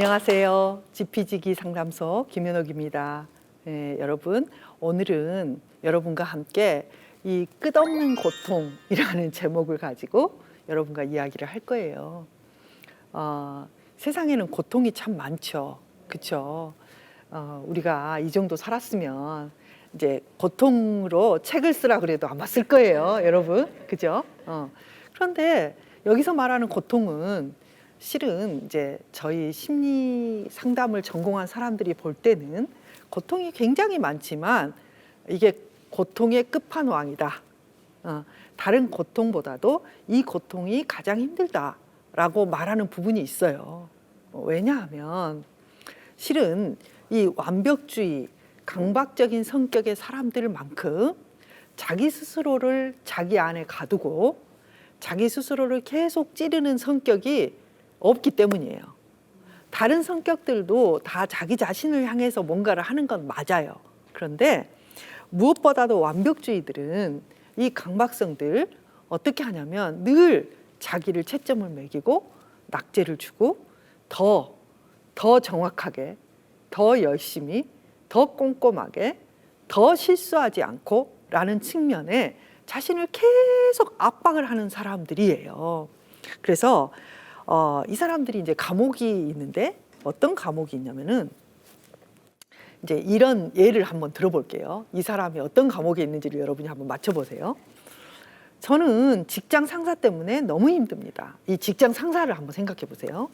안녕하세요. 지피지기 상담소 김현옥입니다. 여러분, 오늘은 여러분과 함께 이 끝없는 고통이라는 제목을 가지고 여러분과 이야기를 할 거예요. 세상에는 고통이 참 많죠. 그렇죠? 우리가 이 정도 살았으면 이제 고통으로 책을 쓰라 그래도 아마 쓸 거예요, 여러분. 그죠? 그런데 여기서 말하는 고통은 실은 이제 저희 심리 상담을 전공한 사람들이 볼 때는 고통이 굉장히 많지만 이게 고통의 끝판왕이다. 다른 고통보다도 이 고통이 가장 힘들다라고 말하는 부분이 있어요. 왜냐하면 실은 이 완벽주의, 강박적인 성격의 사람들만큼 자기 스스로를 자기 안에 가두고 자기 스스로를 계속 찌르는 성격이 없기 때문이에요. 다른 성격들도 다 자기 자신을 향해서 뭔가를 하는 건 맞아요. 그런데 무엇보다도 완벽주의들은 이 강박성들 어떻게 하냐면 늘 자기를 채점을 매기고 낙제를 주고 더 정확하게, 더 열심히, 더 꼼꼼하게, 더 실수하지 않고 라는 측면에 자신을 계속 압박을 하는 사람들이에요. 그래서 이 사람들이 이제 감옥이 있는데 어떤 감옥이 있냐면은 이제 이런 예를 한번 들어볼게요. 이 사람이 어떤 감옥에 있는지를 여러분이 한번 맞춰보세요. 저는 직장 상사 때문에 너무 힘듭니다. 이 직장 상사를 한번 생각해 보세요.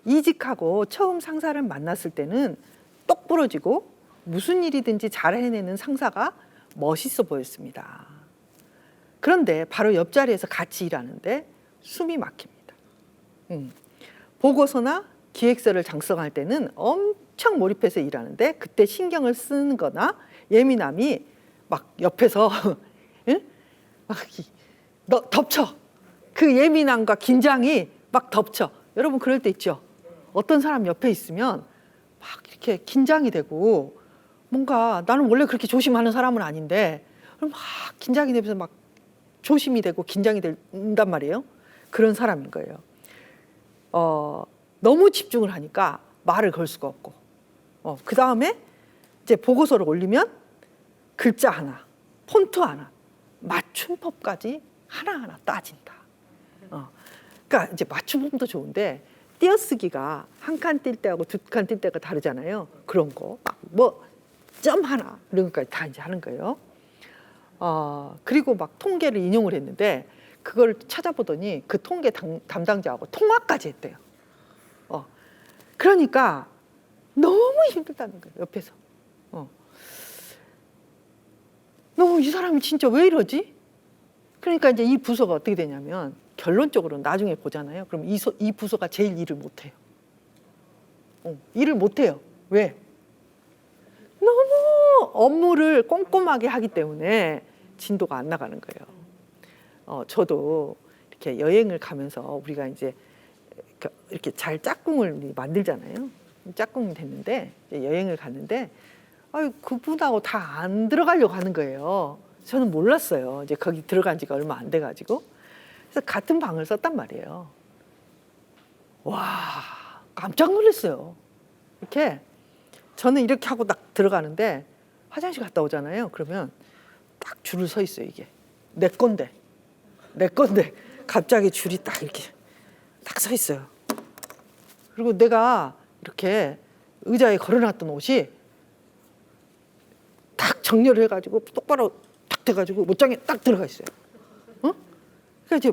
이직하고 처음 상사를 만났을 때는 똑 부러지고 무슨 일이든지 잘 해내는 상사가 멋있어 보였습니다. 그런데 바로 옆자리에서 같이 일하는데 숨이 막힙니다. 보고서나 기획서를 작성할 때는 엄청 몰입해서 일하는데 그때 신경을 쓰는 거나 예민함이 막 옆에서 막 덮쳐. 그 예민함과 긴장이 막 덮쳐. 여러분 그럴 때 있죠? 어떤 사람 옆에 있으면 막 이렇게 긴장이 되고 뭔가 나는 원래 그렇게 조심하는 사람은 아닌데 막 긴장이 되면서 막 조심이 되고 긴장이 된단 말이에요. 그런 사람인 거예요. 너무 집중을 하니까 말을 걸 수가 없고 그 다음에 이제 보고서를 올리면 글자 하나, 폰트 하나, 맞춤법까지 하나하나 따진다. 그러니까 이제 맞춤법도 좋은데 띄어쓰기가 한 칸 뛸 때하고 두 칸 뛸 때가 다르잖아요. 그런 거, 뭐 점 하나 이런 것까지 다 이제 하는 거예요. 그리고 막 통계를 인용을 했는데 그걸 찾아보더니 그 통계 담당자하고 통화까지 했대요. 그러니까 너무 힘들다는 거예요, 옆에서. 너무 이 사람이 진짜 왜 이러지? 그러니까 이제 이 부서가 어떻게 되냐면 결론적으로 나중에 보잖아요. 그럼 이 부서가 제일 일을 못해요. 일을 못해요. 왜? 너무 업무를 꼼꼼하게 하기 때문에 진도가 안 나가는 거예요. 저도 이렇게 여행을 가면서 우리가 이제 이렇게 잘 짝꿍을 만들잖아요. 짝꿍이 됐는데 이제 여행을 갔는데 그분하고 다 안 들어가려고 하는 거예요. 저는 몰랐어요. 이제 거기 들어간 지가 얼마 안 돼가지고 그래서 같은 방을 썼단 말이에요. 와, 깜짝 놀랐어요. 이렇게 저는 이렇게 하고 딱 들어가는데 화장실 갔다 오잖아요. 그러면 딱 줄을 서 있어요. 이게 내 건데 갑자기 줄이 딱 이렇게 딱 서 있어요. 그리고 내가 이렇게 의자에 걸어놨던 옷이 딱 정렬을 해가지고 똑바로 딱 돼가지고 옷장에 딱 들어가 있어요. 그러니까 이제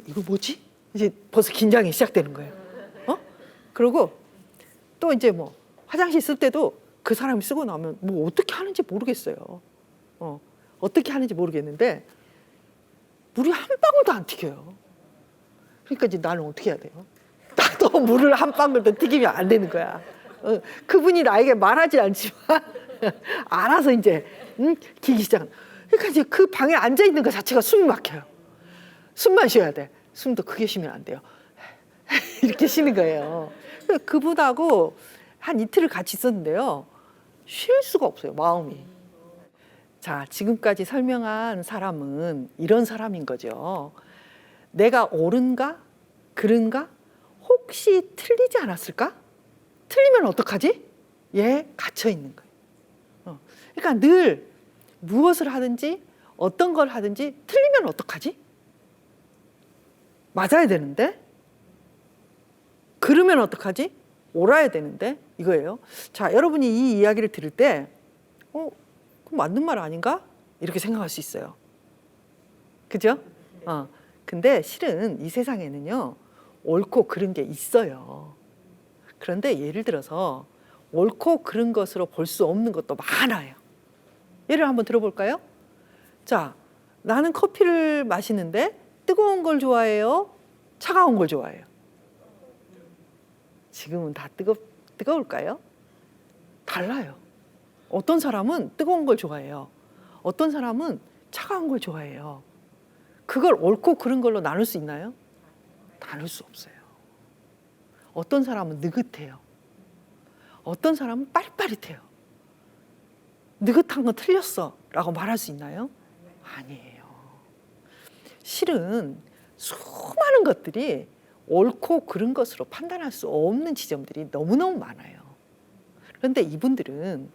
이거 뭐지? 이제 벌써 긴장이 시작되는 거예요. 그리고 또 이제 뭐 화장실 쓸 때도 그 사람이 쓰고 나면 뭐 어떻게 하는지 모르겠어요. 어떻게 하는지 모르겠는데 물이 한 방울도 안 튀겨요. 그러니까 이제 나는 어떻게 해야 돼요? 나도 물을 한 방울도 튀기면 안 되는 거야. 그분이 나에게 말하지 않지만 알아서 이제 기기 시작한. 그러니까 이제 그 방에 앉아 있는 것 자체가 숨이 막혀요. 숨만 쉬어야 돼. 숨도 크게 쉬면 안 돼요. 이렇게 쉬는 거예요. 그분하고 한 이틀을 같이 있었는데요. 쉴 수가 없어요, 마음이. 자, 지금까지 설명한 사람은 이런 사람인 거죠. 내가 옳은가? 그른가? 혹시 틀리지 않았을까? 틀리면 어떡하지? 갇혀 있는 거예요. 그러니까 늘 무엇을 하든지 어떤 걸 하든지 틀리면 어떡하지? 맞아야 되는데? 그러면 어떡하지? 옳아야 되는데? 이거예요. 자, 여러분이 이 이야기를 들을 때 그럼 맞는 말 아닌가? 이렇게 생각할 수 있어요. 그죠? 근데 실은 이 세상에는요, 옳고 그른 게 있어요. 그런데 예를 들어서 옳고 그른 것으로 볼 수 없는 것도 많아요. 예를 한번 들어볼까요? 자, 나는 커피를 마시는데 뜨거운 걸 좋아해요? 차가운 걸 좋아해요? 지금은 다 뜨거울까요? 달라요. 어떤 사람은 뜨거운 걸 좋아해요. 어떤 사람은 차가운 걸 좋아해요. 그걸 옳고 그른 걸로 나눌 수 있나요? 나눌 수 없어요. 어떤 사람은 느긋해요. 어떤 사람은 빠릿빠릿해요. 느긋한 건 틀렸어 라고 말할 수 있나요? 아니에요. 실은 수많은 것들이 옳고 그른 것으로 판단할 수 없는 지점들이 너무너무 많아요. 그런데 이분들은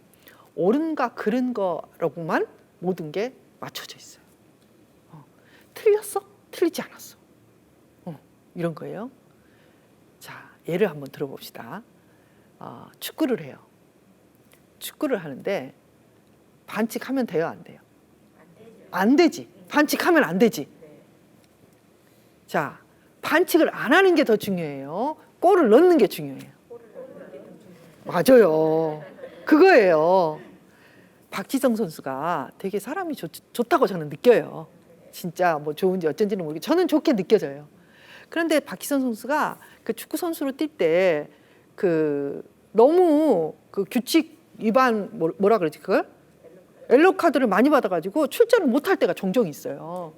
옳은가 그른 거라고만 모든 게 맞춰져 있어요. 틀렸어? 틀리지 않았어. 이런 거예요. 자, 예를 한번 들어봅시다. 축구를 해요. 축구를 하는데 반칙하면 돼요, 안 돼요? 안 되지. 반칙하면 안 되지. 자, 반칙을 안 하는 게 더 중요해요. 골을 넣는 게 중요해요. 맞아요. 그거예요. 박지성 선수가 되게 사람이 좋다고 저는 느껴요. 진짜 뭐 좋은지 어쩐지는 모르겠어요. 저는 좋게 느껴져요. 그런데 박지성 선수가 그 축구 선수로 뛸 때 너무 그 규칙 위반 뭐라 그러지 그걸? 옐로 카드를 많이 받아가지고 출전을 못할 때가 종종 있어요.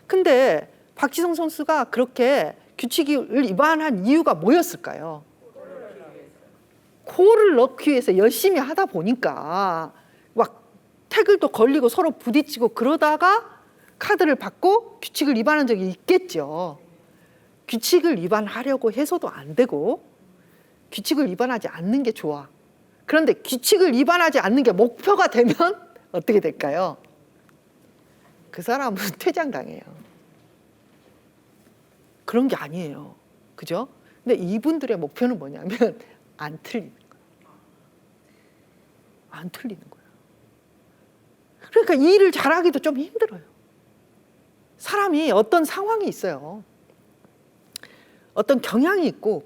근데 박지성 선수가 그렇게 규칙을 위반한 이유가 뭐였을까요? 골을 넣기 위해서 열심히 하다 보니까 막 태클도 걸리고 서로 부딪히고 그러다가 카드를 받고 규칙을 위반한 적이 있겠죠. 규칙을 위반하려고 해서도 안 되고 규칙을 위반하지 않는 게 좋아. 그런데 규칙을 위반하지 않는 게 목표가 되면 어떻게 될까요? 그 사람은 퇴장당해요. 그런 게 아니에요. 그죠? 근데 이분들의 목표는 뭐냐면 안 틀리는 거예요. 안 틀리는 거예요. 그러니까 이 일을 잘하기도 좀 힘들어요. 사람이 어떤 상황이 있어요. 어떤 경향이 있고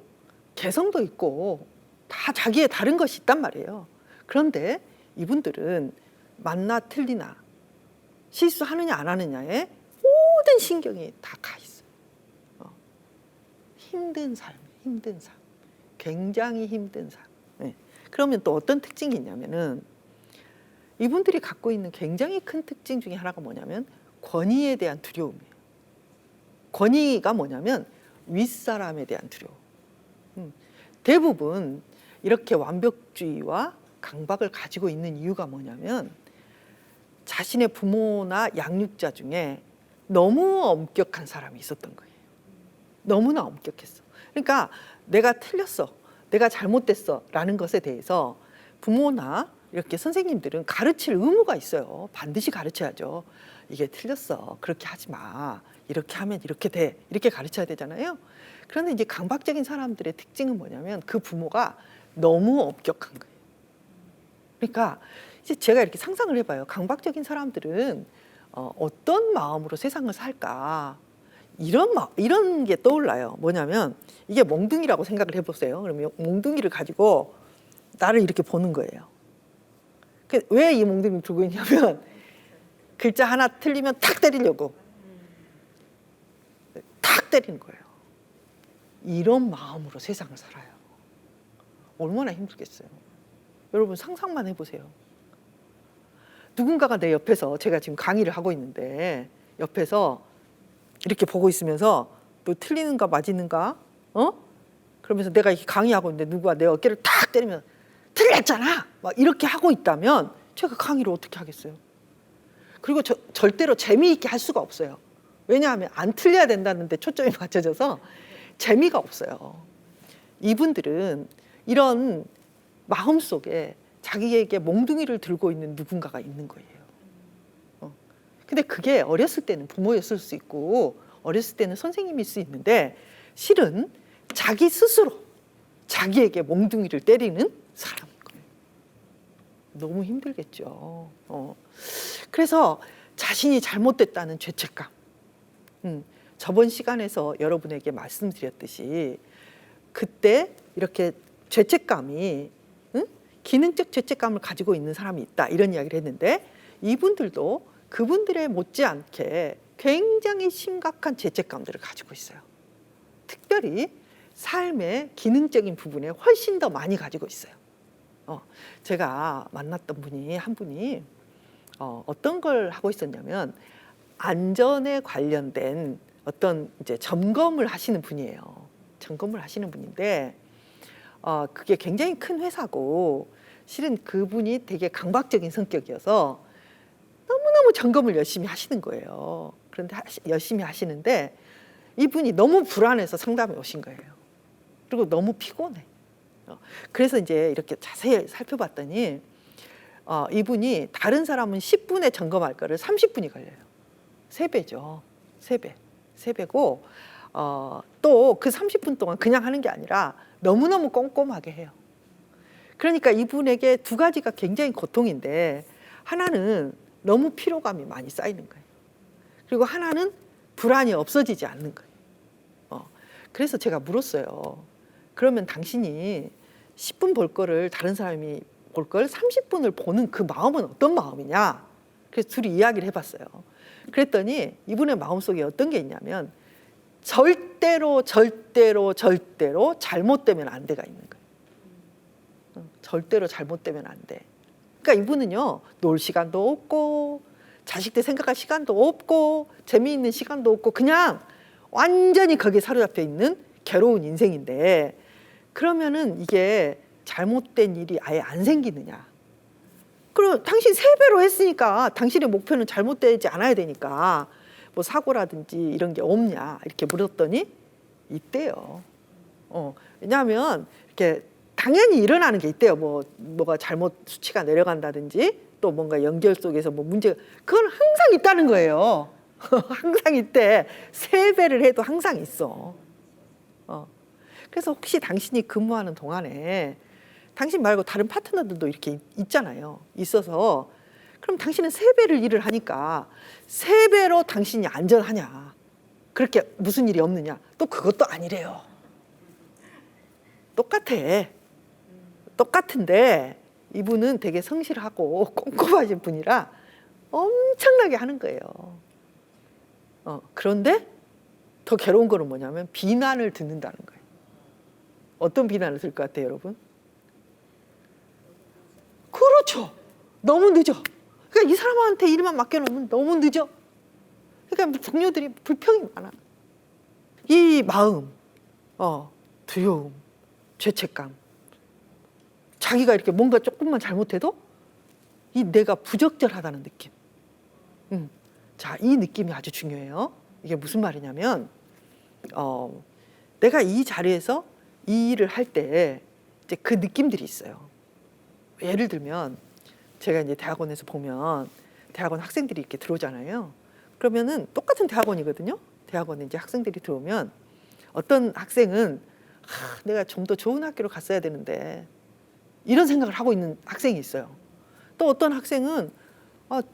개성도 있고 다 자기의 다른 것이 있단 말이에요. 그런데 이분들은 맞나 틀리나 실수하느냐 안 하느냐에 모든 신경이 다 가 있어요. 힘든 삶, 힘든 삶. 굉장히 힘든 삶. 네. 그러면 또 어떤 특징이 있냐면은 이분들이 갖고 있는 굉장히 큰 특징 중에 하나가 뭐냐면 권위에 대한 두려움이에요. 권위가 뭐냐면 윗사람에 대한 두려움. 대부분 이렇게 완벽주의와 강박을 가지고 있는 이유가 뭐냐면 자신의 부모나 양육자 중에 너무 엄격한 사람이 있었던 거예요. 너무나 엄격했어. 그러니까 내가 틀렸어, 내가 잘못됐어 라는 것에 대해서 부모나 이렇게 선생님들은 가르칠 의무가 있어요. 반드시 가르쳐야죠. 이게 틀렸어, 그렇게 하지 마, 이렇게 하면 이렇게 돼, 이렇게 가르쳐야 되잖아요. 그런데 이제 강박적인 사람들의 특징은 뭐냐면 그 부모가 너무 엄격한 거예요. 그러니까 이제 제가 이렇게 상상을 해봐요. 강박적인 사람들은 어떤 마음으로 세상을 살까? 이런 게 떠올라요. 뭐냐면 이게 몽둥이라고 생각을 해보세요. 그러면 몽둥이를 가지고 나를 이렇게 보는 거예요. 왜 이 몽둥이를 들고 있냐면 글자 하나 틀리면 탁 때리려고. 탁 때리는 거예요. 이런 마음으로 세상을 살아요. 얼마나 힘들겠어요. 여러분 상상만 해보세요. 누군가가 내 옆에서, 제가 지금 강의를 하고 있는데 옆에서 이렇게 보고 있으면서 너 틀리는가 맞이는가? 그러면서 내가 이렇게 강의하고 있는데 누가 내 어깨를 탁 때리면 틀렸잖아! 막 이렇게 하고 있다면 제가 강의를 어떻게 하겠어요? 그리고 절대로 재미있게 할 수가 없어요. 왜냐하면 안 틀려야 된다는데 초점이 맞춰져서 재미가 없어요. 이분들은 이런 마음 속에 자기에게 몽둥이를 들고 있는 누군가가 있는 거예요. 근데 그게 어렸을 때는 부모였을 수 있고 어렸을 때는 선생님일 수 있는데 실은 자기 스스로 자기에게 몽둥이를 때리는 사람인 거예요. 너무 힘들겠죠. 그래서 자신이 잘못됐다는 죄책감. 저번 시간에서 여러분에게 말씀드렸듯이 그때 이렇게 죄책감이 기능적 죄책감을 가지고 있는 사람이 있다 이런 이야기를 했는데 이분들도 그분들의 못지않게 굉장히 심각한 죄책감들을 가지고 있어요. 특별히 삶의 기능적인 부분에 훨씬 더 많이 가지고 있어요. 제가 만났던 분이 한 분이 어떤 걸 하고 있었냐면 안전에 관련된 어떤 이제 점검을 하시는 분이에요. 점검을 하시는 분인데 그게 굉장히 큰 회사고 실은 그분이 되게 강박적인 성격이어서 너무너무 점검을 열심히 하시는 거예요. 그런데 열심히 하시는데 이분이 너무 불안해서 상담에 오신 거예요. 그리고 너무 피곤해. 그래서 이제 이렇게 자세히 살펴봤더니 이분이 다른 사람은 10분에 점검할 거를 30분이 걸려요. 3배죠. 3배. 3배고 또 그 30분 동안 그냥 하는 게 아니라 너무너무 꼼꼼하게 해요. 그러니까 이분에게 두 가지가 굉장히 고통인데 하나는 너무 피로감이 많이 쌓이는 거예요. 그리고 하나는 불안이 없어지지 않는 거예요. 그래서 제가 물었어요. 그러면 당신이 10분 볼 거를 다른 사람이 볼 걸 30분을 보는 그 마음은 어떤 마음이냐? 그래서 둘이 이야기를 해봤어요. 그랬더니 이분의 마음속에 어떤 게 있냐면 절대로 잘못되면 안 돼가 있는 거예요. 절대로 잘못되면 안 돼. 그러니까 이분은요, 놀 시간도 없고 자식들 생각할 시간도 없고 재미있는 시간도 없고 그냥 완전히 거기에 사로잡혀 있는 괴로운 인생인데 그러면은 이게 잘못된 일이 아예 안 생기느냐. 그럼 당신 3배로 했으니까 당신의 목표는 잘못되지 않아야 되니까 뭐 사고라든지 이런 게 없냐 이렇게 물었더니 있대요. 왜냐하면 이렇게 당연히 일어나는 게 있대요. 뭐가 잘못 수치가 내려간다든지 또 뭔가 연결 속에서 뭐 문제가 그건 항상 있다는 거예요. 항상 있대. 3배를 해도 항상 있어. 그래서 혹시 당신이 근무하는 동안에 당신 말고 다른 파트너들도 이렇게 있잖아요. 있어서 그럼 당신은 3배를 일을 하니까 3배로 당신이 안전하냐? 그렇게 무슨 일이 없느냐? 또 그것도 아니래요. 똑같은데 이분은 되게 성실하고 꼼꼼하신 분이라 엄청나게 하는 거예요. 그런데 더 괴로운 거는 뭐냐면 비난을 듣는다는 거예요. 어떤 비난을 들을 것 같아요, 여러분? 그렇죠. 너무 늦어. 그러니까 이 사람한테 일만 맡겨놓으면 너무 늦어. 그러니까 동료들이 불평이 많아. 이 마음, 두려움, 죄책감. 자기가 이렇게 뭔가 조금만 잘못해도 이 내가 부적절하다는 느낌. 자, 이 느낌이 아주 중요해요. 이게 무슨 말이냐면 내가 이 자리에서 이 일을 할 때 이제 그 느낌들이 있어요. 예를 들면 제가 이제 대학원에서 보면 대학원 학생들이 이렇게 들어오잖아요. 그러면은 똑같은 대학원이거든요. 대학원에 이제 학생들이 들어오면 어떤 학생은 내가 좀 더 좋은 학교로 갔어야 되는데 이런 생각을 하고 있는 학생이 있어요. 또 어떤 학생은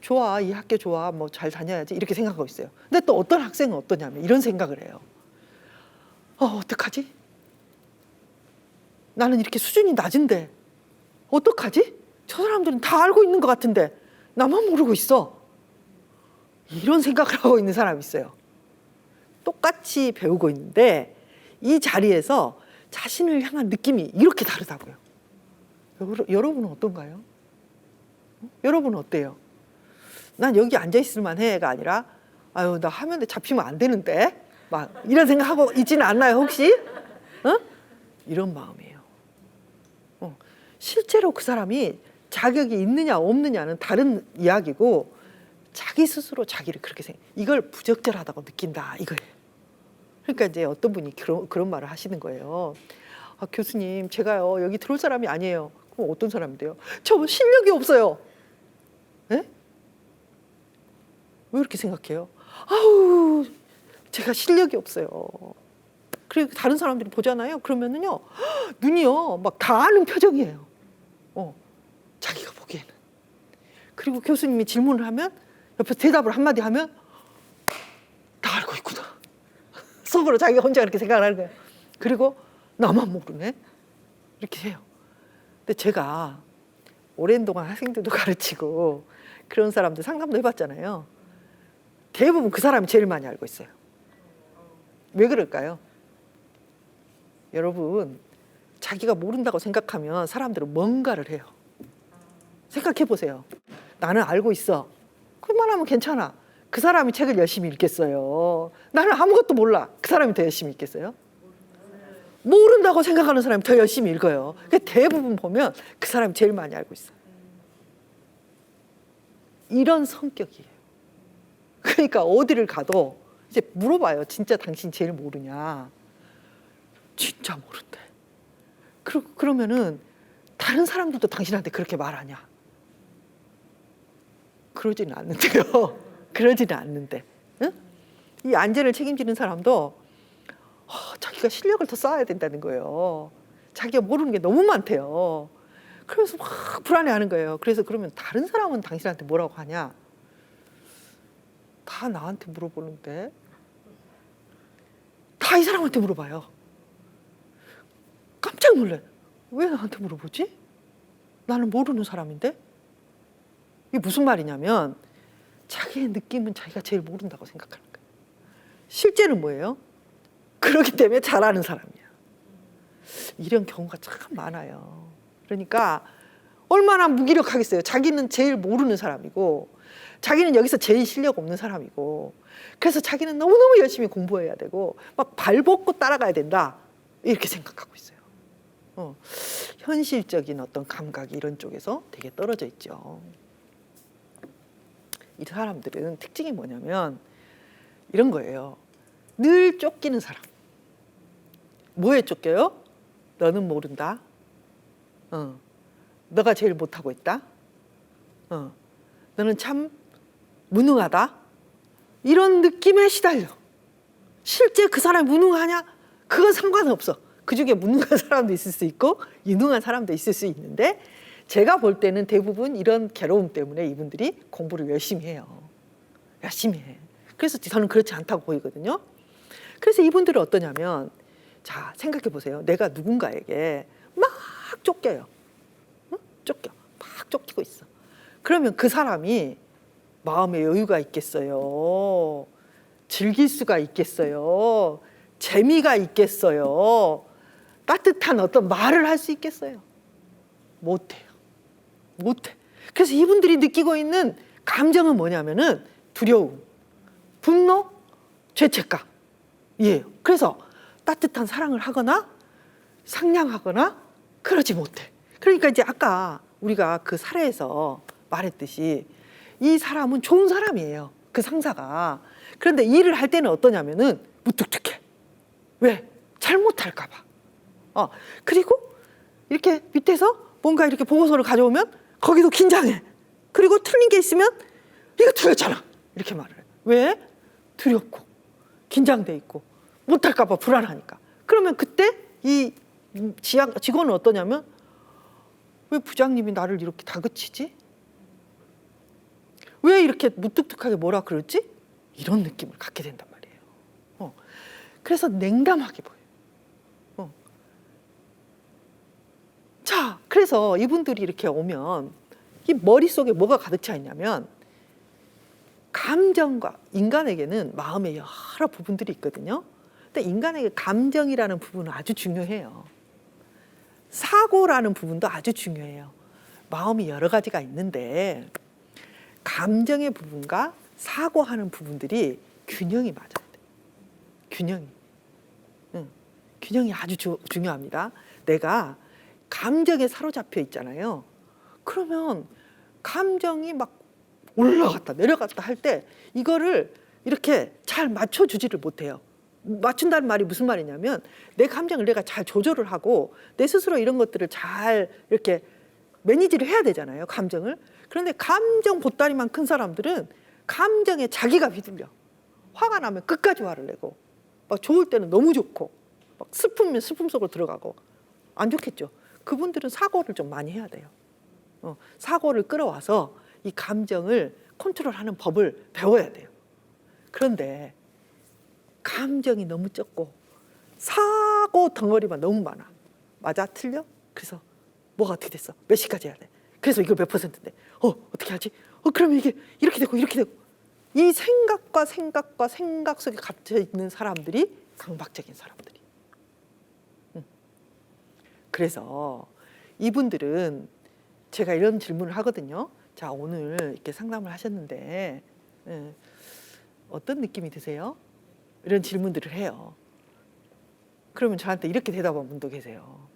좋아, 이 학교 좋아, 뭐 잘 다녀야지 이렇게 생각하고 있어요. 근데 또 어떤 학생은 어떠냐면 이런 생각을 해요. 어떡하지? 나는 이렇게 수준이 낮은데 어떡하지? 저 사람들은 다 알고 있는 것 같은데 나만 모르고 있어. 이런 생각을 하고 있는 사람이 있어요. 똑같이 배우고 있는데 이 자리에서 자신을 향한 느낌이 이렇게 다르다고요. 여러분은 어떤가요? 여러분은 어때요? 난 여기 앉아있을 만해가 아니라 아유 나 화면에 잡히면 안 되는데 막 이런 생각하고 있지는 않나요 혹시? 이런 마음이에요. 실제로 그 사람이 자격이 있느냐 없느냐는 다른 이야기고 자기 스스로 자기를 그렇게 이걸 부적절하다고 느낀다 이거예요. 그러니까 이제 어떤 분이 그런 말을 하시는 거예요. 아, 교수님 제가요 여기 들어올 사람이 아니에요. 그럼 어떤 사람인데요? 저 실력이 없어요. 예? 왜 이렇게 생각해요? 아우 제가 실력이 없어요. 그리고 다른 사람들이 보잖아요. 그러면은요 눈이요 막 다 아는 표정이에요. 자기가 보기에는. 그리고 교수님이 질문을 하면 옆에서 대답을 한마디 하면 다 알고 있구나. 속으로 자기가 혼자 그렇게 생각을 하는 거예요. 그리고 나만 모르네 이렇게 해요. 근데 제가 오랜 동안 학생들도 가르치고 그런 사람들 상담도 해봤잖아요. 대부분 그 사람이 제일 많이 알고 있어요. 왜 그럴까요? 여러분 자기가 모른다고 생각하면 사람들은 뭔가를 해요. 생각해 보세요. 나는 알고 있어. 그만하면 괜찮아. 그 사람이 책을 열심히 읽겠어요? 나는 아무것도 몰라. 그 사람이 더 열심히 읽겠어요? 모른다고 생각하는 사람이 더 열심히 읽어요. 그러니까 대부분 보면 그 사람이 제일 많이 알고 있어요. 이런 성격이에요. 그러니까 어디를 가도 이제 물어봐요. 진짜 당신 제일 모르냐? 진짜 모른대. 그러면은 다른 사람들도 당신한테 그렇게 말하냐? 그러지는 않는데요. 그러지는 않는데. 응? 이 안전을 책임지는 사람도 자기가 실력을 더 쌓아야 된다는 거예요. 자기가 모르는 게 너무 많대요. 그래서 막 불안해하는 거예요. 그래서 그러면 다른 사람은 당신한테 뭐라고 하냐? 다 나한테 물어보는데 다 이 사람한테 물어봐요. 깜짝 놀래. 왜 나한테 물어보지? 나는 모르는 사람인데? 이게 무슨 말이냐면 자기의 느낌은 자기가 제일 모른다고 생각하는 거예요. 실제는 뭐예요? 그렇기 때문에 잘하는 사람이야. 이런 경우가 참 많아요. 그러니까 얼마나 무기력하겠어요. 자기는 제일 모르는 사람이고 자기는 여기서 제일 실력 없는 사람이고 그래서 자기는 너무너무 열심히 공부해야 되고 막 발벗고 따라가야 된다 이렇게 생각하고 있어요. 현실적인 어떤 감각이 이런 쪽에서 되게 떨어져 있죠. 이 사람들은 특징이 뭐냐면 이런 거예요. 늘 쫓기는 사람. 뭐에 쫓겨요? 너는 모른다. 너가 제일 못하고 있다. 너는 참 무능하다. 이런 느낌에 시달려. 실제 그 사람이 무능하냐? 그건 상관없어. 그중에 무능한 사람도 있을 수 있고 유능한 사람도 있을 수 있는데 제가 볼 때는 대부분 이런 괴로움 때문에 이분들이 공부를 열심히 해요. 열심히 해. 그래서 저는 그렇지 않다고 보이거든요. 그래서 이분들은 어떠냐면 자 생각해 보세요. 내가 누군가에게 막 쫓겨요. 쫓겨. 막 쫓기고 있어. 그러면 그 사람이 마음에 여유가 있겠어요? 즐길 수가 있겠어요? 재미가 있겠어요? 따뜻한 어떤 말을 할 수 있겠어요? 못해요. 못해. 그래서 이분들이 느끼고 있는 감정은 뭐냐면은 두려움, 분노, 죄책감. 예. 그래서 따뜻한 사랑을 하거나 상냥하거나 그러지 못해. 그러니까 이제 아까 우리가 그 사례에서 말했듯이 이 사람은 좋은 사람이에요. 그 상사가. 그런데 일을 할 때는 어떠냐면은 무뚝뚝해. 왜? 잘못할까 봐. 그리고 이렇게 밑에서 뭔가 이렇게 보고서를 가져오면 거기도 긴장해. 그리고 틀린 게 있으면 이거 틀렸잖아. 이렇게 말을 해. 왜? 두렵고 긴장돼 있고 못할까 봐 불안하니까. 그러면 그때 이 직원은 어떠냐면 왜 부장님이 나를 이렇게 다그치지? 왜 이렇게 무뚝뚝하게 뭐라 그러지? 이런 느낌을 갖게 된단 말이에요. 그래서 냉담하게 보여요. 자, 그래서 이분들이 이렇게 오면 이 머릿속에 뭐가 가득 차 있냐면 감정과 인간에게는 마음의 여러 부분들이 있거든요. 근데 인간에게 감정이라는 부분은 아주 중요해요. 사고라는 부분도 아주 중요해요. 마음이 여러 가지가 있는데 감정의 부분과 사고하는 부분들이 균형이 맞아야 돼요. 균형이 아주 중요합니다. 내가 감정에 사로잡혀 있잖아요. 그러면 감정이 막 올라갔다 내려갔다 할 때 이거를 이렇게 잘 맞춰주지를 못해요. 맞춘다는 말이 무슨 말이냐면 내 감정을 내가 잘 조절을 하고 내 스스로 이런 것들을 잘 이렇게 매니지를 해야 되잖아요. 감정을. 그런데 감정 보따리만 큰 사람들은 감정에 자기가 휘둘려. 화가 나면 끝까지 화를 내고 막 좋을 때는 너무 좋고 막 슬프면 슬픔 속으로 들어가고 안 좋겠죠. 그분들은 사고를 좀 많이 해야 돼요. 사고를 끌어와서 이 감정을 컨트롤하는 법을 배워야 돼요. 그런데 감정이 너무 적고 사고 덩어리만 너무 많아. 맞아? 틀려? 그래서 뭐가 어떻게 됐어? 몇 시까지 해야 돼? 그래서 이거 몇 %인데? 어떻게 하지? 그러면 이게 이렇게 되고 이렇게 되고 이 생각과 생각 속에 갇혀 있는 사람들이 강박적인 사람들이. 그래서 이분들은 제가 이런 질문을 하거든요. 자, 오늘 이렇게 상담을 하셨는데 어떤 느낌이 드세요? 이런 질문들을 해요. 그러면 저한테 이렇게 대답한 분도 계세요.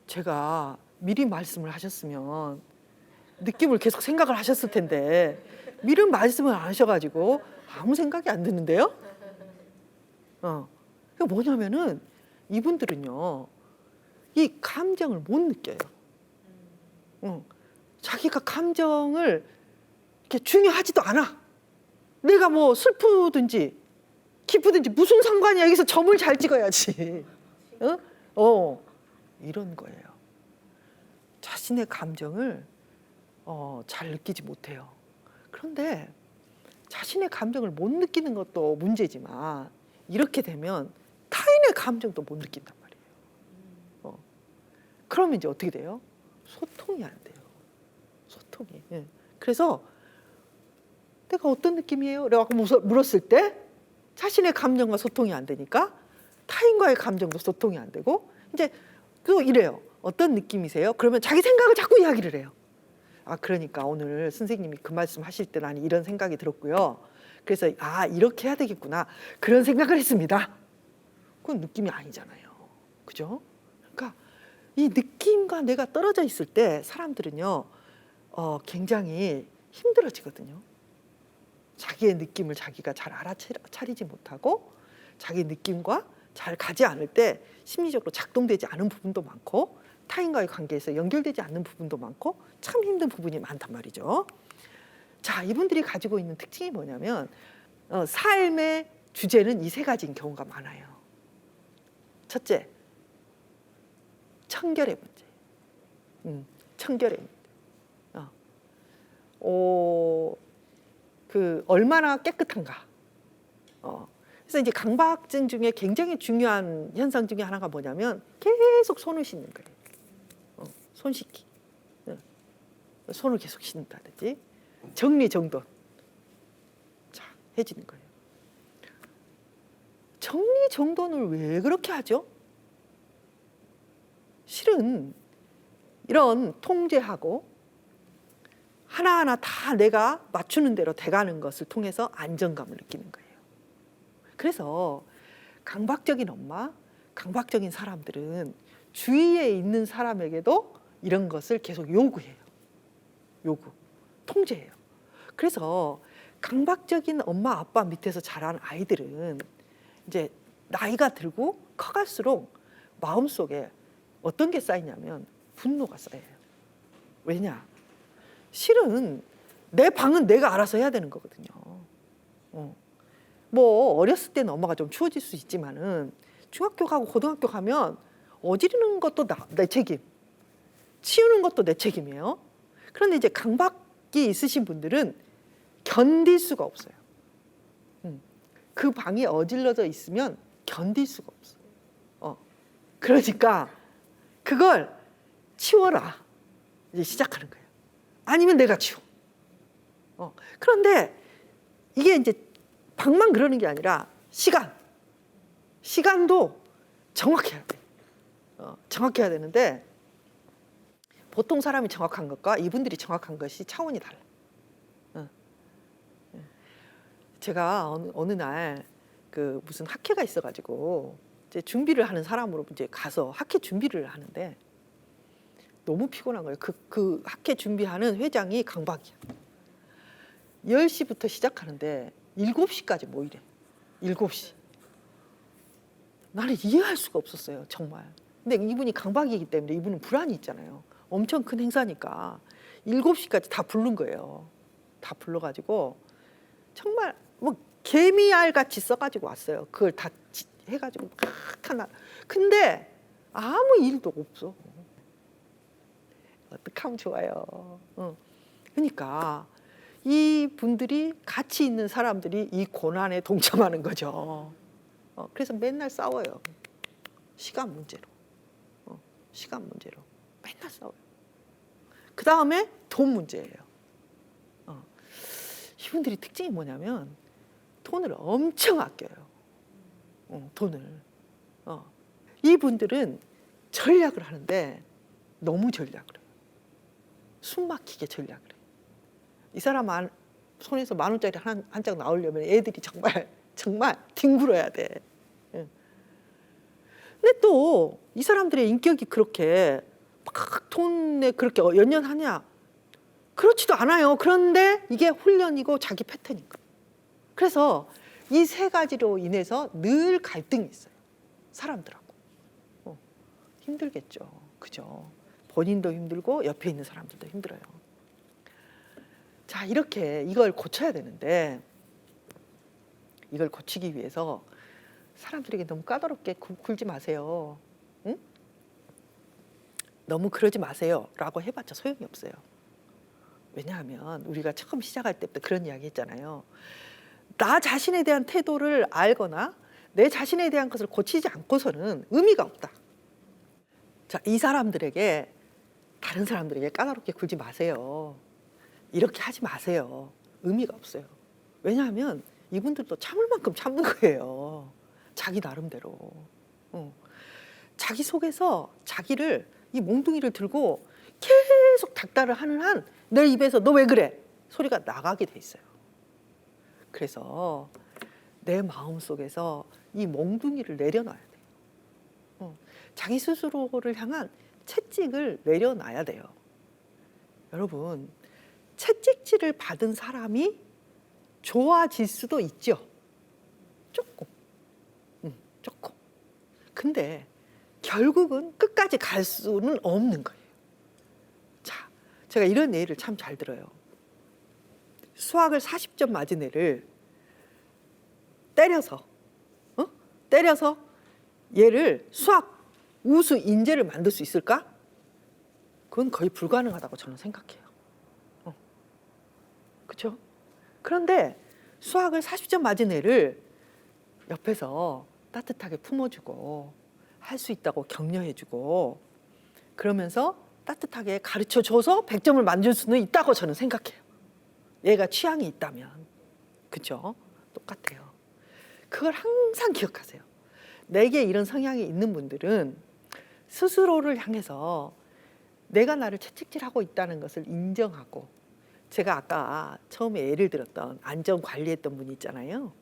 제가 미리 말씀을 하셨으면 느낌을 계속 생각을 하셨을 텐데 미리 말씀을 안 하셔가지고 아무 생각이 안 드는데요? 그게 뭐냐면은 이분들은요, 이 감정을 못 느껴요. 자기가 감정을 이렇게 중요하지도 않아. 내가 뭐 슬프든지 기쁘든지 무슨 상관이야. 여기서 점을 잘 찍어야지. 이런 거예요. 자신의 감정을 잘 느끼지 못해요. 그런데 자신의 감정을 못 느끼는 것도 문제지만 이렇게 되면 타인의 감정도 못 느낀단 말이에요. 그러면 이제 어떻게 돼요? 소통이 안 돼요. 소통이. 예. 그래서 내가 어떤 느낌이에요? 라고 물었을 때 자신의 감정과 소통이 안 되니까 타인과의 감정도 소통이 안 되고 이제 또 이래요. 어떤 느낌이세요? 그러면 자기 생각을 자꾸 이야기를 해요. 그러니까 오늘 선생님이 그 말씀 하실 때 나는 이런 생각이 들었고요. 그래서 이렇게 해야 되겠구나. 그런 생각을 했습니다. 그건 느낌이 아니잖아요. 그죠? 그러니까 이 느낌과 내가 떨어져 있을 때 사람들은요, 굉장히 힘들어지거든요. 자기의 느낌을 자기가 잘 알아차리지 못하고 자기 느낌과 잘 가지 않을 때 심리적으로 작동되지 않은 부분도 많고 타인과의 관계에서 연결되지 않는 부분도 많고 참 힘든 부분이 많단 말이죠. 자, 이분들이 가지고 있는 특징이 뭐냐면 삶의 주제는 이 세 가지인 경우가 많아요. 첫째, 청결의 문제. 청결의 문제. 얼마나 깨끗한가. 그래서 이제 강박증 중에 굉장히 중요한 현상 중에 하나가 뭐냐면 계속 손을 씻는 거예요. 손 씻기. 손을 계속 씻는다든지 정리정돈. 자, 해지는 거예요. 정리정돈을 왜 그렇게 하죠? 실은 이런 통제하고 하나하나 다 내가 맞추는 대로 돼가는 것을 통해서 안정감을 느끼는 거예요. 그래서 강박적인 엄마, 강박적인 사람들은 주위에 있는 사람에게도 이런 것을 계속 요구해요. 통제해요. 그래서 강박적인 엄마, 아빠 밑에서 자란 아이들은 이제 나이가 들고 커갈수록 마음속에 어떤 게 쌓이냐면 분노가 쌓여요. 왜냐? 실은 내 방은 내가 알아서 해야 되는 거거든요. 뭐 어렸을 때는 엄마가 좀 추워질 수 있지만은 중학교 가고 고등학교 가면 어지르는 것도 내 책임, 치우는 것도 내 책임이에요. 그런데 이제 강박이 있으신 분들은 견딜 수가 없어요. 그 방이 어질러져 있으면 견딜 수가 없어. 그러니까 그걸 치워라. 이제 시작하는 거예요. 아니면 내가 치워. 그런데 이게 이제 방만 그러는 게 아니라 시간도 정확해야 돼. 정확해야 되는데 보통 사람이 정확한 것과 이분들이 정확한 것이 차원이 달라. 제가 어느 날 그 무슨 학회가 있어가지고 이제 준비를 하는 사람으로 이제 가서 학회 준비를 하는데 너무 피곤한 거예요. 그 학회 준비하는 회장이 강박이야. 10시부터 시작하는데 7시까지 모이래. 7시. 나는 이해할 수가 없었어요, 정말. 근데 이분이 강박이기 때문에 이분은 불안이 있잖아요. 엄청 큰 행사니까 7시까지 다 부른 거예요. 다 불러가지고 정말 뭐 개미알 같이 써가지고 왔어요. 그걸 다 해가지고 막 하나. 근데 아무 일도 없어. 어떡하면 좋아요. 그러니까 이 분들이 같이 있는 사람들이 이 고난에 동참하는 거죠. 그래서 맨날 싸워요. 시간 문제로. 시간 문제로. 맨날 싸워요. 그 다음에 돈 문제예요. 이분들이 특징이 뭐냐면 돈을 엄청 아껴요. 돈을. 이분들은 전략을 하는데 너무 전략을 해요. 숨 막히게 전략을 해요. 이 사람 손에서 10,000원짜리 한 장 나오려면 애들이 정말 뒹굴어야 돼. 근데 또 이 사람들의 인격이 그렇게 막 돈에 그렇게 연연하냐? 그렇지도 않아요. 그런데 이게 훈련이고 자기 패턴이니까. 그래서 이 세 가지로 인해서 늘 갈등이 있어요. 사람들하고. 힘들겠죠. 그죠? 본인도 힘들고 옆에 있는 사람들도 힘들어요. 자, 이렇게 이걸 고쳐야 되는데 이걸 고치기 위해서 사람들에게 너무 까다롭게 굴지 마세요. 응? 너무 그러지 마세요 라고 해봤자 소용이 없어요. 왜냐하면 우리가 처음 시작할 때부터 그런 이야기 했잖아요. 나 자신에 대한 태도를 알거나 내 자신에 대한 것을 고치지 않고서는 의미가 없다. 자, 이 사람들에게 다른 사람들에게 까다롭게 굴지 마세요. 이렇게 하지 마세요. 의미가 없어요. 왜냐하면 이분들도 참을 만큼 참는 거예요. 자기 나름대로. 자기 속에서 자기를 이 몽둥이를 들고 계속 닥달을 하는 한 내 입에서 너 왜 그래? 소리가 나가게 돼 있어요. 그래서 내 마음속에서 이 몽둥이를 내려놔야 돼요. 자기 스스로를 향한 채찍을 내려놔야 돼요. 여러분, 채찍질을 받은 사람이 좋아질 수도 있죠. 조금. 조금. 근데 결국은 끝까지 갈 수는 없는 거예요. 자, 제가 이런 예를 참 잘 들어요. 수학을 40점 맞은 애를 때려서 얘를 수학 우수 인재를 만들 수 있을까? 그건 거의 불가능하다고 저는 생각해요. 그렇죠? 그런데 수학을 40점 맞은 애를 옆에서 따뜻하게 품어주고 할 수 있다고 격려해주고 그러면서 따뜻하게 가르쳐줘서 100점을 만들 수는 있다고 저는 생각해요. 얘가 취향이 있다면. 그렇죠? 똑같아요. 그걸 항상 기억하세요. 내게 이런 성향이 있는 분들은 스스로를 향해서 내가 나를 채찍질하고 있다는 것을 인정하고, 제가 아까 처음에 예를 들었던 안전 관리했던 분이 있잖아요.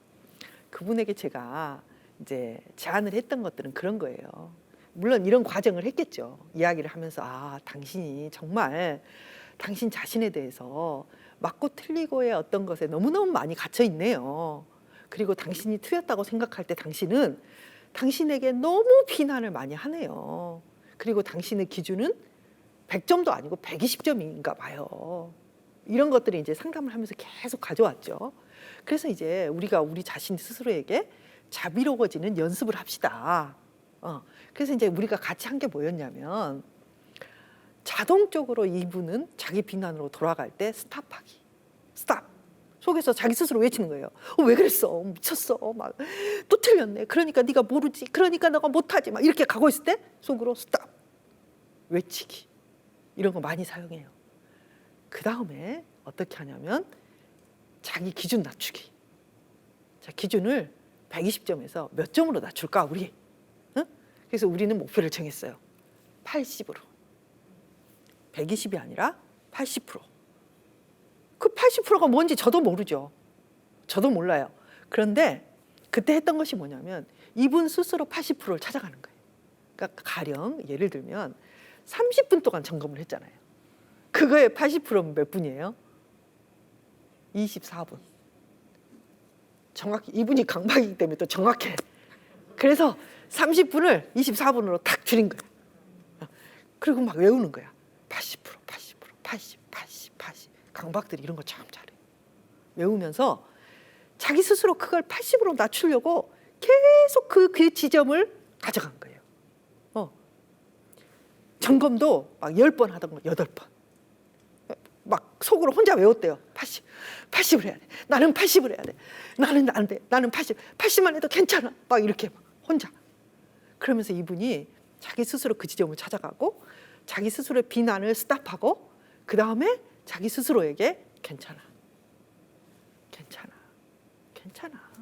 그분에게 제가 이제 제안을 했던 것들은 그런 거예요. 물론 이런 과정을 했겠죠. 이야기를 하면서 당신이 정말 당신 자신에 대해서 맞고 틀리고의 어떤 것에 너무너무 많이 갇혀 있네요. 그리고 당신이 틀렸다고 생각할 때 당신은 당신에게 너무 비난을 많이 하네요. 그리고 당신의 기준은 100점도 아니고 120점인가 봐요. 이런 것들을 이제 상담을 하면서 계속 가져왔죠. 그래서 이제 우리가 우리 자신 스스로에게 자비로워지는 연습을 합시다. 그래서 이제 우리가 같이 한 게 뭐였냐면, 자동적으로 이분은 자기 비난으로 돌아갈 때 스탑하기. 스탑. 속에서 자기 스스로 외치는 거예요. 왜 그랬어? 미쳤어. 막 또 틀렸네. 그러니까 네가 모르지. 그러니까 너가 못하지. 막 이렇게 가고 있을 때 속으로 스탑. 외치기. 이런 거 많이 사용해요. 그 다음에 어떻게 하냐면 자기 기준 낮추기. 자, 기준을 120점에서 몇 점으로 낮출까 우리? 그래서 우리는 목표를 정했어요. 80으로. 120이 아니라 80%. 그 80%가 뭔지 저도 모르죠. 저도 몰라요. 그런데 그때 했던 것이 뭐냐면 이분 스스로 80%를 찾아가는 거예요. 그러니까 가령 예를 들면 30분 동안 점검을 했잖아요. 그거의 80%는 몇 분이에요? 24분. 정확히 이분이 강박이기 때문에 또 정확해. 그래서 30분을 24분으로 탁 줄인 거야. 그리고 막 외우는 거야. 80%, 80%, 80, 80, 80. 강박들이 이런 거 참 잘해. 외우면서 자기 스스로 그걸 80으로 낮추려고 계속 그 지점을 가져간 거예요. 점검도 막 10번 하던 거 8번. 막 속으로 혼자 외웠대요. 80, 80을 해야 돼. 나는 80을 해야 돼. 나는 안 돼. 나는 80, 80만 해도 괜찮아. 막 이렇게 막 혼자. 그러면서 이분이 자기 스스로 그 지점을 찾아가고 자기 스스로의 비난을 스탑하고 그 다음에 자기 스스로에게 괜찮아. 괜찮아. 괜찮아.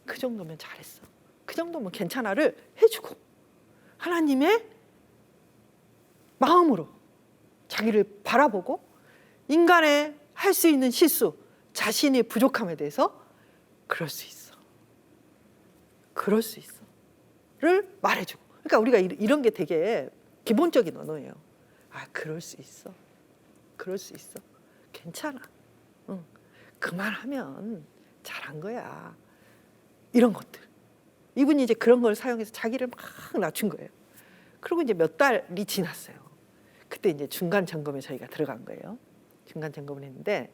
그 정도면 잘했어. 그 정도면 괜찮아를 해주고 하나님의 마음으로 자기를 바라보고 인간의 할 수 있는 실수, 자신의 부족함에 대해서 그럴 수 있어. 그럴 수 있어. 를 말해주고. 그러니까 우리가 이런 게 되게 기본적인 언어예요. 아, 그럴 수 있어. 그럴 수 있어. 괜찮아. 응. 그만하면 잘한 거야. 이런 것들. 이분이 이제 그런 걸 사용해서 자기를 막 낮춘 거예요. 그리고 이제 몇 달이 지났어요. 그때 이제 중간 점검에 저희가 들어간 거예요. 중간 점검을 했는데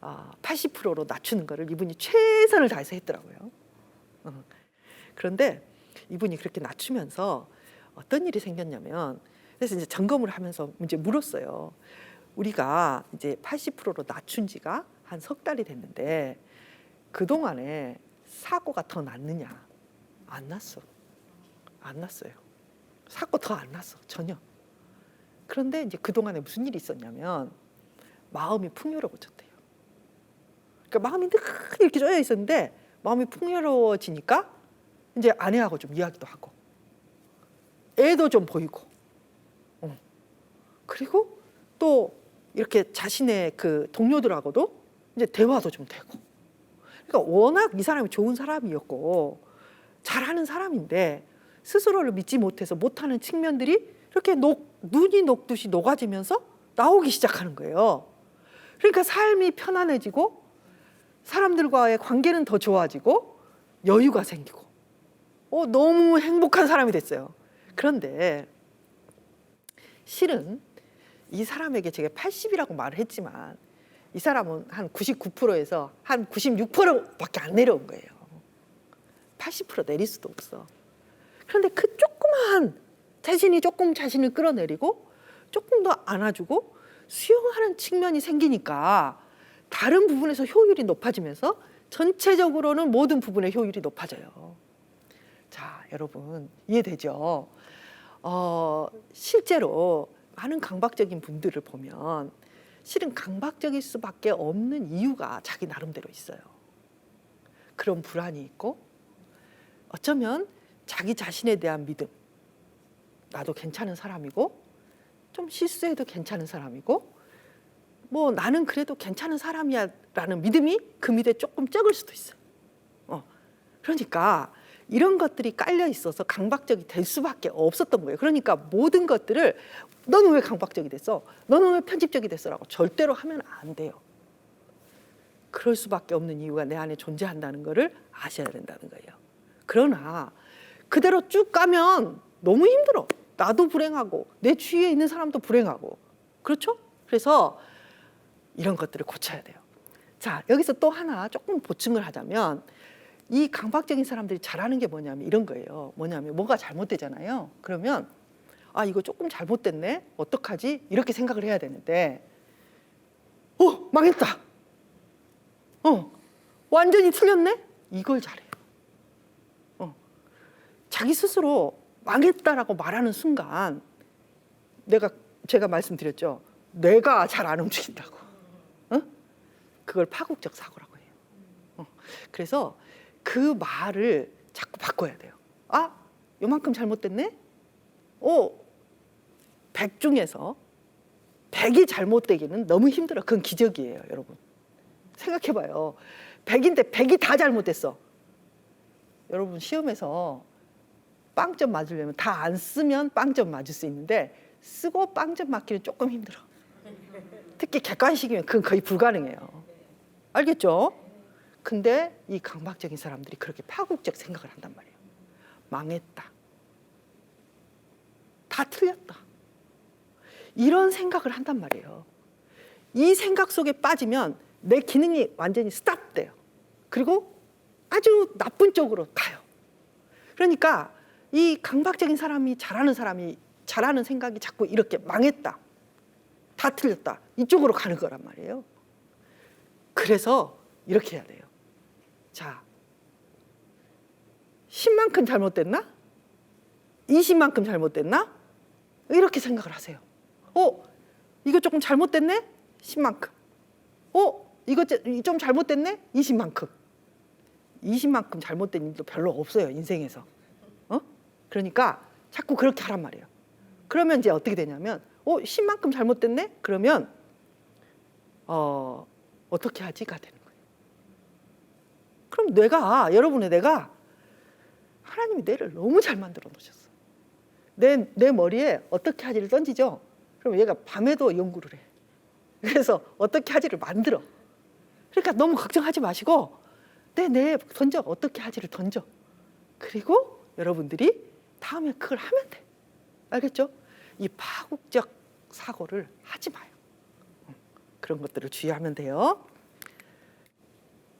80%로 낮추는 거를 이분이 최선을 다해서 했더라고요. 그런데 이분이 그렇게 낮추면서 어떤 일이 생겼냐면, 그래서 이제 점검을 하면서 이제 물었어요. 우리가 이제 80%로 낮춘 지가 한 석 달이 됐는데 그동안에 사고가 더 났느냐? 안 났어. 안 났어요. 사고 더 안 났어. 전혀. 그런데 이제 그동안에 무슨 일이 있었냐면 마음이 풍요로워졌대요. 그러니까 마음이 늘 이렇게 쪼여 있었는데 마음이 풍요로워지니까 이제 아내하고 좀 이야기도 하고 애도 좀 보이고 그리고 또 이렇게 자신의 그 동료들하고도 이제 대화도 좀 되고. 그러니까 워낙 이 사람이 좋은 사람이었고 잘하는 사람인데 스스로를 믿지 못해서 못하는 측면들이 이렇게 눈이 녹듯이 녹아지면서 나오기 시작하는 거예요. 그러니까 삶이 편안해지고 사람들과의 관계는 더 좋아지고 여유가 생기고 너무 행복한 사람이 됐어요. 그런데 실은 이 사람에게 제가 80이라고 말을 했지만 이 사람은 한 99%에서 한 96%밖에 안 내려온 거예요. 80% 내릴 수도 없어. 그런데 그 조그마한 자신이 조금 자신을 끌어내리고 조금 더 안아주고 수용하는 측면이 생기니까 다른 부분에서 효율이 높아지면서 전체적으로는 모든 부분의 효율이 높아져요. 자, 여러분 이해되죠? 실제로 많은 강박적인 분들을 보면 실은 강박적일 수밖에 없는 이유가 자기 나름대로 있어요. 그런 불안이 있고 어쩌면 자기 자신에 대한 믿음, 나도 괜찮은 사람이고 좀 실수해도 괜찮은 사람이고 뭐 나는 그래도 괜찮은 사람이야 라는 믿음이 그 밑에 조금 적을 수도 있어요. 그러니까 이런 것들이 깔려 있어서 강박적이 될 수밖에 없었던 거예요. 그러니까 모든 것들을 너는 왜 강박적이 됐어? 너는 왜 편집적이 됐어? 라고 절대로 하면 안 돼요. 그럴 수밖에 없는 이유가 내 안에 존재한다는 거를 아셔야 된다는 거예요. 그러나 그대로 쭉 가면 너무 힘들어. 나도 불행하고 내 주위에 있는 사람도 불행하고. 그렇죠? 그래서 이런 것들을 고쳐야 돼요. 자, 여기서 또 하나 조금 보충을 하자면 이 강박적인 사람들이 잘하는 게 뭐냐면 이런 거예요. 뭐냐면 뭐가 잘못되잖아요. 그러면 이거 조금 잘못됐네. 어떡하지? 이렇게 생각을 해야 되는데 망했다. 완전히 틀렸네? 이걸 잘해요. 자기 스스로 망했다라고 말하는 순간 제가 말씀드렸죠. 뇌가 잘 안 움직인다고. 그걸 파국적 사고라고 해요. 그래서 그 말을 자꾸 바꿔야 돼요. 요만큼 잘못됐네? 100 중에서 100이 잘못되기는 너무 힘들어. 그건 기적이에요, 여러분. 생각해봐요. 100인데 100이 다 잘못됐어. 여러분 시험에서 빵점 맞으려면 다 안 쓰면 빵점 맞을 수 있는데 쓰고 빵점 맞기는 조금 힘들어. 특히 객관식이면 그건 거의 불가능해요. 알겠죠? 근데 이 강박적인 사람들이 그렇게 파국적 생각을 한단 말이에요. 망했다. 다 틀렸다. 이런 생각을 한단 말이에요. 이 생각 속에 빠지면 내 기능이 완전히 스탑돼요. 그리고 아주 나쁜 쪽으로 가요. 그러니까 이 강박적인 사람이 잘하는 생각이 자꾸 이렇게 망했다. 다 틀렸다. 이쪽으로 가는 거란 말이에요. 그래서 이렇게 해야 돼요. 자, 10만큼 잘못됐나? 20만큼 잘못됐나? 이렇게 생각을 하세요. 이거 조금 잘못됐네? 10만큼. 이거 좀 잘못됐네? 20만큼. 20만큼 잘못된 일도 별로 없어요, 인생에서. 그러니까 자꾸 그렇게 하란 말이에요. 그러면 이제 어떻게 되냐면 10만큼 잘못됐네? 그러면 어떻게 하지가 되는 거예요. 그럼 여러분의 뇌가 하나님이 뇌를 너무 잘 만들어 놓으셨어. 내 머리에 어떻게 하지를 던지죠. 그럼 얘가 밤에도 연구를 해. 그래서 어떻게 하지를 만들어. 그러니까 너무 걱정하지 마시고 내 뇌에 던져. 어떻게 하지를 던져. 그리고 여러분들이 다음에 그걸 하면 돼. 알겠죠? 이 파국적 사고를 하지 마요. 그런 것들을 주의하면 돼요.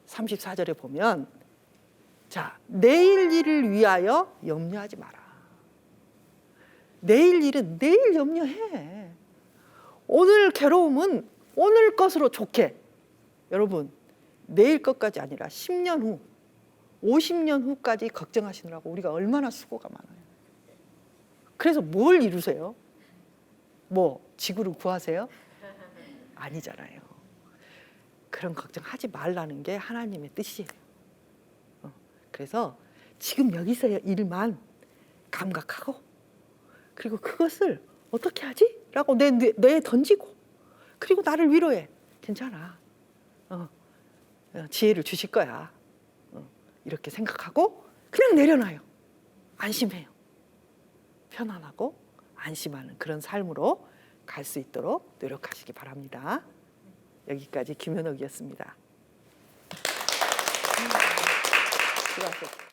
34절에 보면 자, 내일 일을 위하여 염려하지 마라. 내일 일은 내일 염려해. 오늘 괴로움은 오늘 것으로 좋게. 여러분, 내일 것까지 아니라 10년 후, 50년 후까지 걱정하시느라고 우리가 얼마나 수고가 많아요. 그래서 뭘 이루세요? 뭐 지구를 구하세요? 아니잖아요. 그런 걱정하지 말라는 게 하나님의 뜻이에요. 그래서 지금 여기서의 일만 감각하고 그리고 그것을 어떻게 하지? 라고 내 뇌에 던지고 그리고 나를 위로해. 괜찮아. 지혜를 주실 거야. 이렇게 생각하고 그냥 내려놔요. 안심해요. 편안하고 안심하는 그런 삶으로 갈 수 있도록 노력하시기 바랍니다. 여기까지 김현옥이었습니다. 수고하셨습니다.